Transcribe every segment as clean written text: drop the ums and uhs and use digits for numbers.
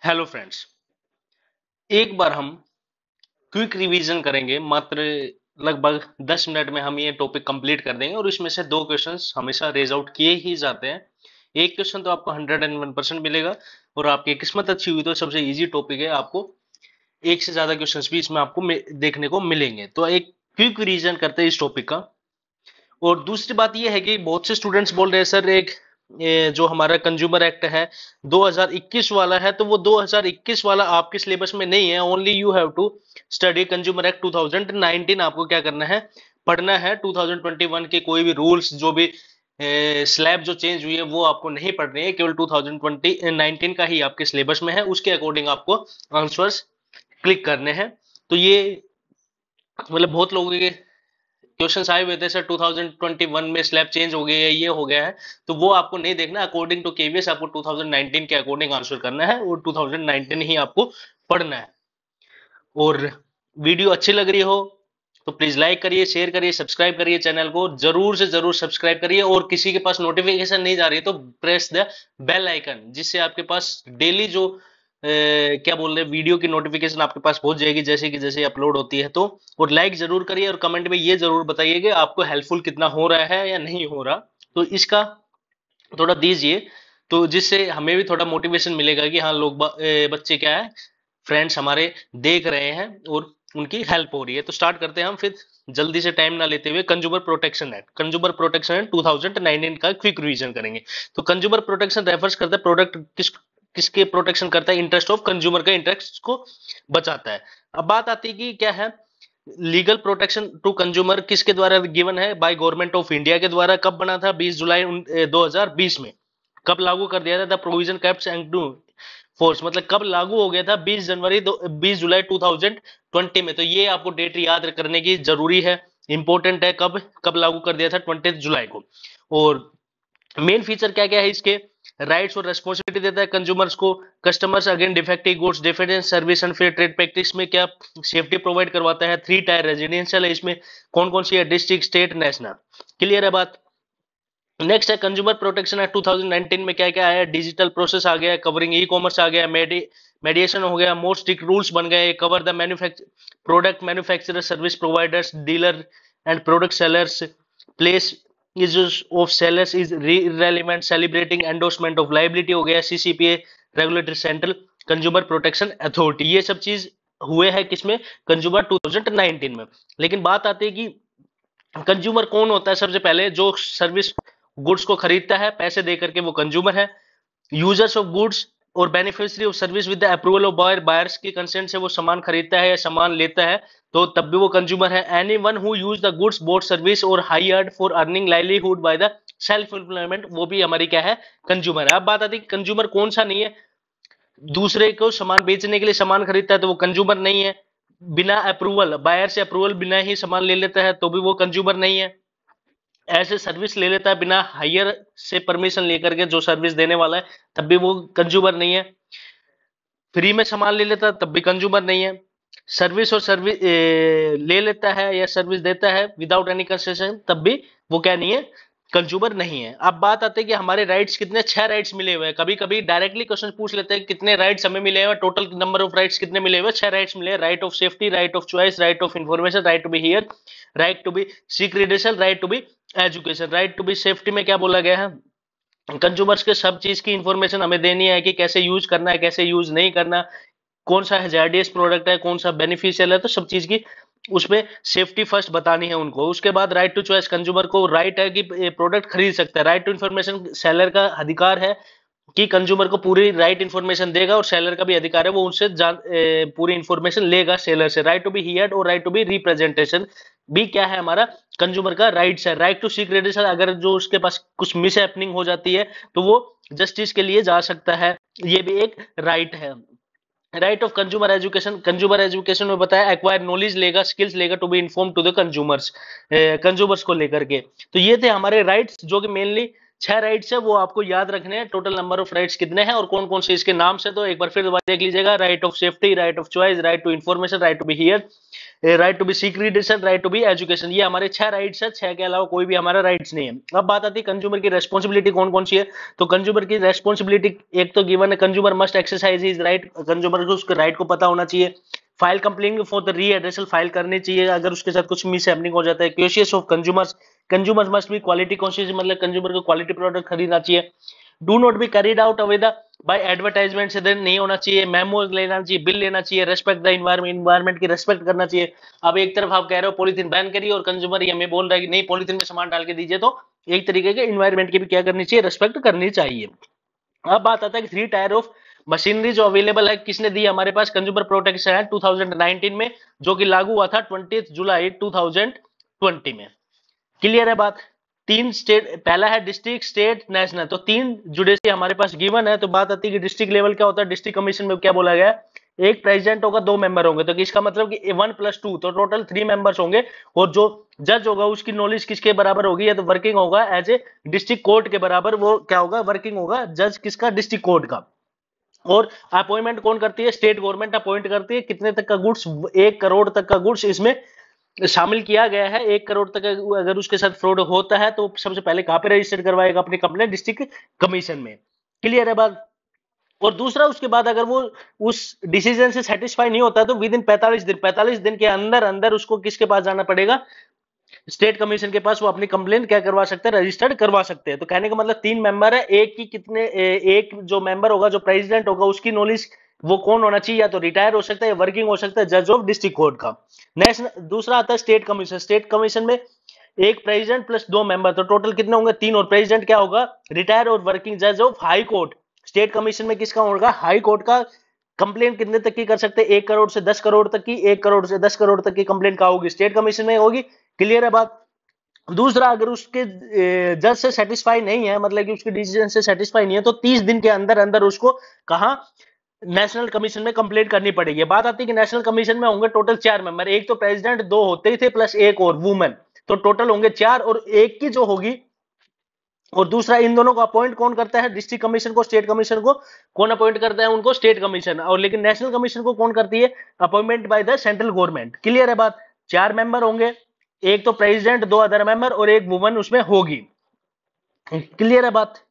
Hello friends. एक बार हम quick revision करेंगे। मात्र लगभग 10 मिनट में हम ये टॉपिक कंप्लीट कर देंगे और इसमें से दो क्वेश्चंस हमेशा रेज आउट किए ही जाते हैं। एक क्वेश्चन तो आपको 101% मिलेगा और आपकी किस्मत अच्छी हुई तो सबसे इजी टॉपिक है, आपको एक से ज्यादा क्वेश्चंस भी इसमें आपको देखने को मिलेंगे। तो एक क्विक रिवीजन करते हैं इस टॉपिक का। और दूसरी बात यह है कि बहुत से स्टूडेंट्स बोल रहे हैं सर, एक जो हमारा कंज्यूमर एक्ट है 2021 वाला है, तो वो 2021 वाला आपके सिलेबस में नहीं है। Only you have to study consumer act 2019। आपको क्या करना है, पढ़ना है। 2021 के कोई भी रूल्स, जो भी स्लैब जो चेंज हुई है वो आपको नहीं पढ़नी है, केवल 2019 का ही आपके सिलेबस में है। उसके अकॉर्डिंग आपको आंसर्स क्लिक करने हैं। तो ये मतलब बहुत लोगों के क्वेश्चंस आए हुए थे सर 2021 में स्लैब चेंज हो गई है, ये हो गया है, तो वो आपको नहीं देखना। अकॉर्डिंग टू केवीएस आपको 2019 के अकॉर्डिंग आंसर करना है और 2019 ही आपको पढ़ना है। और वीडियो अच्छी लग रही हो तो प्लीज लाइक करिए, शेयर करिए, सब्सक्राइब करिए, चैनल को जरूर से जरूर सब्सक्राइब करिए। और किसी के पास नोटिफिकेशन नहीं जा रही है तो प्रेस द बेल आइकन, जिससे आपके पास डेली जो क्या बोल रहे हैं, वीडियो की नोटिफिकेशन आपके पास पहुंच जाएगी जैसे कि जैसे अपलोड होती है। तो और लाइक जरूर करिए और कमेंट में ये जरूर बताइए कि आपको हेल्पफुल कितना हो रहा है या नहीं हो रहा। तो इसका थोड़ा दीजिए, तो जिससे हमें भी थोड़ा मोटिवेशन मिलेगा कि हाँ लोग बच्चे क्या है, फ्रेंड्स हमारे देख रहे हैं और उनकी हेल्प हो रही है। तो स्टार्ट करते हैं हम फिर, जल्दी से टाइम ना लेते हुए। Consumer protection act, consumer protection act 2019 का क्विक रिवीजन करेंगे। तो कंज्यूमर प्रोटेक्शन रेफर्स करता है प्रोडक्ट किसके प्रोटेक्शन करता है, इंटरेस्ट ऑफ कंज्यूमर का इंटरेस्ट को बचाता है। अब बात आती है कि क्या है, लीगल प्रोटेक्शन टू कंज्यूमर किसके द्वारा गिवन है, बाय गवर्नमेंट ऑफ इंडिया के द्वारा। कब बना था, 20 जुलाई 2020 में। कब लागू कर दिया था, the provision caps and to force, मतलब कब लागू हो गया था, 20 जुलाई 2020 में। तो ये आपको डेट याद करने की जरूरी है, इंपॉर्टेंट है। कब कब लागू कर दिया था, 20 जुलाई को। और मेन फीचर क्या क्या है इसके, राइट्स और रेस्पॉन्सिबिलिटी देता है कंज्यूमर्स को, customers again defective goods, defence service and fair trade practice में क्या सेफ्टी प्रोवाइड करवाता है। 3 टायर रेजिडेंशियल है, इसमें कौन कौन सी है, डिस्ट्रिक्ट, स्टेट, नेशनल। क्लियर है बात। नेक्स्ट है कंज्यूमर प्रोटेक्शन एक्ट 2019 में क्या क्या आया, डिजिटल प्रोसेस आ गया, कवरिंग ई कॉमर्स आ गया, मेडिएशन हो गया, मोर स्ट्रिक्ट रूल्स बन गए, cover the product manufacturer, service providers, dealer and product sellers, place issues of sellers is irrelevant, celebrating endorsement of liability हो गया, CCPA, regulatory central consumer protection authority. ये सब चीज हुए हैं किसमें, कंज्यूमर 2019 में। लेकिन बात आती है कि कंज्यूमर कौन होता है, सबसे पहले जो सर्विस गुड्स को खरीदता है पैसे दे करके, वो कंज्यूमर है। यूजर्स ऑफ गुड्स और beneficiary of service with the approval of buyer, buyers की कंसेंट से वो सामान खरीदता है या सामान लेता है, तो तब भी वो कंज्यूमर है। Any one who use the goods boat service और hired for earning livelihood by the self employment, वो भी हमारी क्या है, कंज्यूमर है। अब बात आती है कंज्यूमर कौन सा नहीं है, दूसरे को सामान बेचने के लिए सामान खरीदता है तो वो कंज्यूमर नहीं है। बिना अप्रूवल, बायर से अप्रूवल बिना ही सामान ले लेता है तो भी वो कंज्यूमर नहीं है। ऐसे सर्विस ले लेता है बिना हायर से परमिशन लेकर के, जो सर्विस देने वाला है, तब भी वो कंज्यूमर नहीं है। फ्री में सामान ले लेता है तब भी कंज्यूमर नहीं है। सर्विस और सर्विस ले लेता है या सर्विस देता है विदाउट एनी कंसेशन, तब भी वो क्या नहीं है, कंज्यूमर नहीं है। अब बात आती है कि हमारे राइट्स कितने, 6 राइट्स मिले हुए हैं। कभी कभी डायरेक्टली क्वेश्चन पूछ लेते हैं कितने राइट्स हमें मिले हुए, टोटल नंबर ऑफ राइट्स कितने मिले हुए, 6 राइट्स मिले हैं। Right of safety, right of choice, right of information, right to be hear, right to be seek redressal, right to be education. Right to be safety में क्या बोला गया है, कंज्यूमर्स के सब चीज की इंफॉर्मेशन हमें देनी है कि कैसे यूज करना है, कैसे यूज नहीं करना, कौन सा हैजार्डियस प्रोडक्ट है, कौन सा बेनिफिशियल है, तो सब चीज की उसमें सेफ्टी फर्स्ट बतानी है उनको। उसके बाद राइट टू चॉइस, कंज्यूमर को राइट है कि प्रोडक्ट खरीद सकता है। राइट टू इन्फॉर्मेशन, सेलर का अधिकार है कि कंज्यूमर को पूरी राइट इन्फॉर्मेशन देगा, और सेलर का भी अधिकार है वो उनसे पूरी इन्फॉर्मेशन लेगा सेलर से। राइट टू बी हियर्ड और राइट टू बी रिप्रेजेंटेशन भी क्या है, हमारा कंज्यूमर का राइट्स है। राइट टू सीक रेडिशन, अगर जो उसके पास कुछ मिस हैपनिंग हो जाती है तो वो जस्टिस के लिए जा सकता है, ये भी एक राइट है। Right of consumer education, consumer education में बताया एक्वायर नॉलेज लेगा, स्किल्स लेगा to be inform to the consumers, consumers को लेकर के। तो ये थे हमारे राइट्स, जो कि मेनली 6 राइट्स है वो आपको याद रखने हैं, टोटल नंबर ऑफ राइट्स कितने हैं और कौन कौन से इसके नाम से। तो एक बार फिर दोबारा देख लीजिएगा, right of safety, right of choice, right to information, right to be hear, right to be secretive, right to be education. ये हमारे 6 राइट्स है, 6 के अलावा कोई भी हमारा राइट्स नहीं है। अब बात आती है कंज्यूमर की रेस्पॉन्सिबिलिटी कौन कौन सी है। तो कंज्यूमर की रेस्पॉन्सिबिलिटी एक तो गिवन है, consumer must exercise his right, consumer को उसके राइट को पता होना चाहिए। File complaint for the redressal, file करनी चाहिए अगर उसके साथ कुछ मिस हैपनिंग हो जाता है। Cautious of consumers, consumer must be quality conscious, मतलब कंज्यूमर को क्वालिटी प्रोडक्ट खरीदना चाहिए। Do not be carried out away the by advertisement से देन नहीं होना चाहिए। मेमोज लेना चाहिए, बिल लेना चाहिए। रेस्पेक्ट द इन्वायरमेंट, इन्वायरमेंट की रेस्पेक्ट करना चाहिए। अब एक तरफ आप कह रहे हो पॉलीथीन बैन करिए और कंज्यूमर हमें बोल रहा है कि नहीं पॉलीथीन में सामान डाल के दीजिए, तो एक तरीके के इन्वायरमेंट की भी क्या करनी चाहिए, रेस्पेक्ट करनी चाहिए। अब बात आता है कि 3 टायर ऑफ मशीनरी जो अवेलेबल है, किसने दी हमारे पास, कंज्यूमर प्रोटेक्शन एक्ट 2019 में, जो कि लागू हुआ था 20 जुलाई 2020 में। क्लियर है बात। 3 स्टेट, पहला है डिस्ट्रिक्ट, स्टेट, नेशनल, तो 3 जुडिशरी हमारे पास गिवन है। तो बात आती है कि डिस्ट्रिक्ट लेवल क्या होता है, डिस्ट्रिक्ट कमीशन में क्या बोला गया है, एक प्रेसिडेंट होगा, 2 मेंबर होंगे। तो इसका मतलब कि 1+2, तो टोटल 3 मेंबर्स होंगे। और जो जज होगा उसकी नॉलेज किसके बराबर होगी, या तो वर्किंग होगा एज ए डिस्ट्रिक्ट कोर्ट के बराबर, वो क्या होगा, वर्किंग होगा जज किसका, डिस्ट्रिक्ट कोर्ट का। और अपॉइंटमेंट कौन करती है, स्टेट गवर्नमेंट अपॉइंट करती है। कितने तक का गुड्स, 1 करोड़ तक का गुड्स इसमें शामिल किया गया है। 1 करोड़ तक अगर उसके साथ फ्रॉड होता है तो सबसे पहले कहां पे रजिस्टर करवाएगा, अपनी कंप्लेंट डिस्ट्रिक्ट कमीशन में। क्लियर है बात। और दूसरा, उसके बाद अगर वो उस डिसीजन से सेटिस्फाई नहीं होता तो विद इन 45 दिन के अंदर अंदर उसको किसके पास जाना पड़ेगा, स्टेट कमीशन के पास। वो अपनी कंप्लेंट क्या करवा सकते हैं, रजिस्टर्ड करवा सकते हैं। तो कहने का मतलब 3 मेंबर है, एक की कितने, एक जो मेंबर होगा, जो प्रेसिडेंट होगा, उसकी नॉलेज वो कौन होना चाहिए, या तो रिटायर हो सकता है या वर्किंग हो सकता है, जज ऑफ डिस्ट्रिक्ट कोर्ट का। नेक्स्ट दूसरा आता है स्टेट कमीशन। स्टेट कमीशन में एक प्रेसिडेंट प्लस 2 मेंबर, तो टोटल कितने होंगे, 3। और प्रेसिडेंट क्या होगा, रिटायर और वर्किंग जज of high court. State commission में किसका होगा, हाई कोर्ट का। कंप्लेंट कितने तक की कर सकते हैं, 1 करोड़ से 10 करोड़ तक की, 1 करोड़ से 10 करोड़ तक की कंप्लेंट का होगी, स्टेट कमीशन में होगी। क्लियर है बात। दूसरा, अगर उसके जज से सेटिस्फाई नहीं है, मतलब कि उसके डिसीजन से सेटिस्फाई नहीं है, तो 30 दिन के अंदर अंदर उसको कहा, नेशनल कमीशन में कंप्लेंट करनी पड़ेगी। बात आती है कि नेशनल कमीशन में होंगे टोटल 4 मेंबर, एक तो प्रेसिडेंट, 2 होते ही थे प्लस एक और वुमेन, तो टोटल होंगे 4। और एक की जो होगी, और दूसरा, इन दोनों को अपॉइंट कौन करता है, डिस्ट्रिक्ट कमीशन को, स्टेट कमीशन को कौन अपॉइंट करता है, उनको स्टेट कमीशन। और लेकिन नेशनल कमीशन को कौन करती है, appointment by the central government. Clear है बात। 4 मेंबर होंगे, एक तो प्रेसिडेंट, 2 अदर मेंबर और एक वुमन उसमें होगी। क्लियर है बात।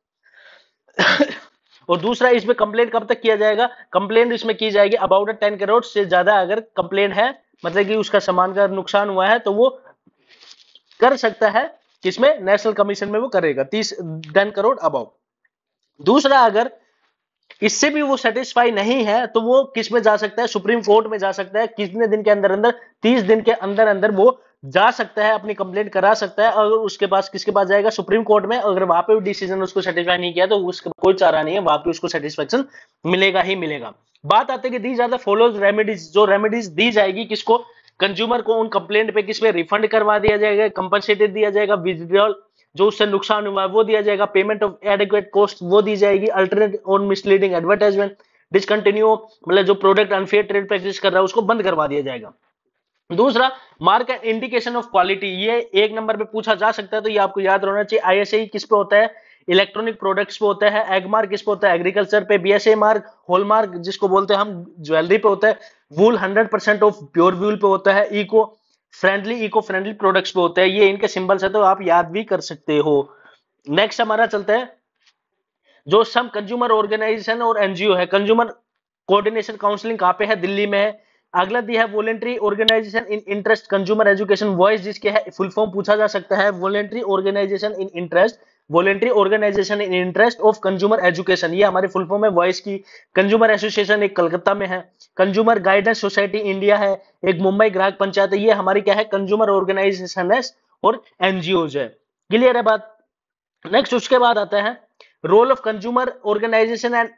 और दूसरा, इसमें कंप्लेंट कब तक किया जाएगा, कंप्लेंट इसमें की जाएगी अबाउट 10 करोड़ से ज्यादा अगर कंप्लेंट है, मतलब कि उसका सामान का नुकसान हुआ है, तो वो कर सकता है किसमें, नेशनल कमीशन में वो करेगा 10 करोड़ अबाउट। दूसरा, अगर इससे भी वो सेटिस्फाई नहीं है तो वो किस में जा सकता है, सुप्रीम कोर्ट में जा सकता है। कितने दिन के अंदर अंदर, 30 दिन के अंदर अंदर वो जा सकता है, अपनी कंप्लेंट करा सकता है। और उसके पास किसके पास जाएगा, सुप्रीम कोर्ट में। अगर वहां पे डिसीजन उसको सेटिस्फाई नहीं किया तो उसका कोई चारा नहीं है, वहां पे उसको सेटिस्फेक्शन मिलेगा ही मिलेगा। बात आते कि these are the follows remedies, जो रेमेडीज दी जाएगी किसको, कंज्यूमर को, उन कंप्लेंट पे किस पे रिफंड करवा दिया जाएगा, कंपनसेटेड दिया जाएगा, विड्रॉल जो उससे नुकसान हुआ है वो दिया जाएगा, पेमेंट ऑफ एडिक्वेट कॉस्ट वो दी जाएगी, अल्टरनेट और मिसलीडिंग एडवर्टाइजमेंट, डिसकंटिन्यू, मतलब जो प्रोडक्ट अनफेयर ट्रेड प्रैक्टिस कर रहा है उसको बंद करवा दिया जाएगा। दूसरा, mark and indication of quality, ये 1 नंबर पे पूछा जा सकता है, तो ये आपको याद रहना चाहिए। आईएसआई किस पे होता है, इलेक्ट्रॉनिक प्रोडक्ट्स पे होता है। एग मार्क किस पे होता है, एग्रीकल्चर पे। बीएसए मार्क, हॉल मार्क जिसको बोलते हैं हम, ज्वेलरी पे होता है। वूल 100% ऑफ प्योर वूल पे होता है। इको फ्रेंडली प्रोडक्ट्स पे होता है। ये इनके सिंबल्स है, तो आप याद भी कर सकते हो। नेक्स्ट हमारा चलता है, जो सम कंज्यूमर ऑर्गेनाइजेशन और एनजीओ है, कंज्यूमर कोऑर्डिनेशन काउंसलिंग कहाँ पे है, दिल्ली में है। अगला दिया है voluntary organisation in interest consumer education voice, जिसके है फुल फॉर्म पूछा जा सकता है, voluntary organisation in interest, voluntary organisation in interest of consumer education, ये हमारी फुल फॉर्म है वॉइस की। कंज्यूमर एसोसिएशन एक कलकत्ता में है। कंज्यूमर गाइडेंस सोसाइटी इंडिया है, एक मुंबई ग्राहक पंचायत है। ये हमारी क्या है, कंज्यूमर ऑर्गेनाइजेशन है और एनजीओज है। क्लियर है बात। नेक्स्ट उसके बाद आता है role of consumer organisation and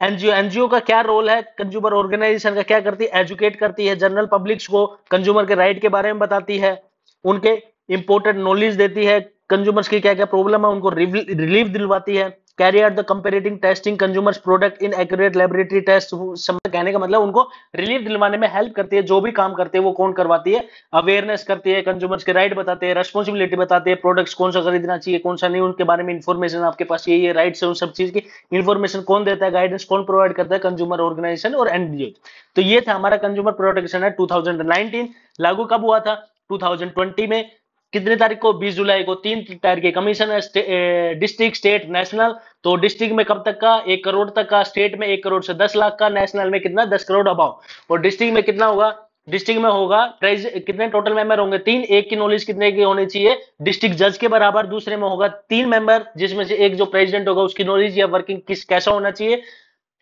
NGO. NGO का क्या रोल है, कंज्यूमर ऑर्गेनाइजेशन का क्या करती है, एजुकेट करती है जनरल पब्लिक्स को, कंज्यूमर के राइट के बारे में बताती है, उनके इंपोर्टेंट नॉलेज देती है, कंज्यूमर्स की क्या क्या प्रॉब्लम है उनको रिलीफ दिलवाती है, carry out the comparative testing consumers product in accurate laboratory test. कहने का मतलब उनको रिलीफ दिलवाने में हेल्प करती है, जो भी काम करते हैं वो कौन करवाती है, अवेयरनेस करती है, कंज्यूमर्स के राइट बताते हैं, रेस्पॉन्सिबिलिटी बताते हैं, प्रोडक्ट्स कौन सा खरीदना चाहिए कौन सा नहीं, उनके बारे में इंफॉर्मेशन आपके पास ये राइट्स है, उन सब चीज की इंफॉर्मेशन कौन देता है, गाइडेंस कौन प्रोवाइड करता है, कंज्यूमर ऑर्गेनाइजेशन और एनजीओ। तो ये था हमारा कंज्यूमर प्रोटेक्शन एक्ट 2019। लागू कब हुआ था? 2020 में। कितने तारीख को? 20 जुलाई को। 3 टायर के कमीशन है, डिस्ट्रिक्ट स्टेट नेशनल। तो डिस्ट्रिक्ट में कब तक का? 1 करोड़ तक का, स्टेट में 1 करोड़ से 10 लाख का, नेशनल में कितना? 10 करोड़ अबाव। और डिस्ट्रिक्ट में कितना होगा? डिस्ट्रिक्ट में होगा कितने टोटल मेंबर होंगे? 3। एक की नॉलेज कितने की होनी चाहिए? डिस्ट्रिक्ट जज के बराबर। दूसरे में होगा 3 मेंबर, जिसमें से एक जो प्रेसिडेंट होगा उसकी नॉलेज या वर्किंग कैसा होना चाहिए?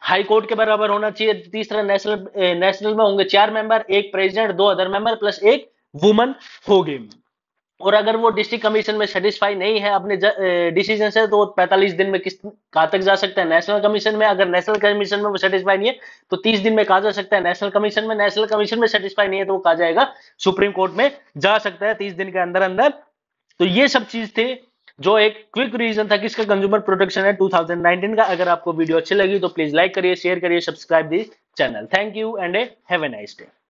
हाई कोर्ट के बराबर होना चाहिए। तीसरा नेशनल में होंगे 4 मेंबर, एक प्रेसिडेंट, 2 अदर मेंबर प्लस एक वुमन होगी। और अगर वो डिस्ट्रिक्ट कमीशन में सेटिस्फाई नहीं है अपने डिसीजन से, तो 45 दिन में किस कहां तक जा सकता है? नेशनल कमीशन में। अगर नेशनल कमीशन में वो सेटिस्फाई नहीं है तो 30 दिन में कहा जा सकता है नेशनल कमीशन में। नेशनल कमीशन में सेटिस्फाई नहीं है तो वो कहा जाएगा सुप्रीम कोर्ट में जा सकता है 30 दिन के अंदर अंदर। तो ये सब चीज थे जो एक क्विक रीजन था किसका? कंज्यूमर प्रोटेक्शन है 2019 का। अगर आपको वीडियो अच्छी लगी तो प्लीज लाइक करिए, शेयर करिए, subscribe this channel. Thank you and have a nice day.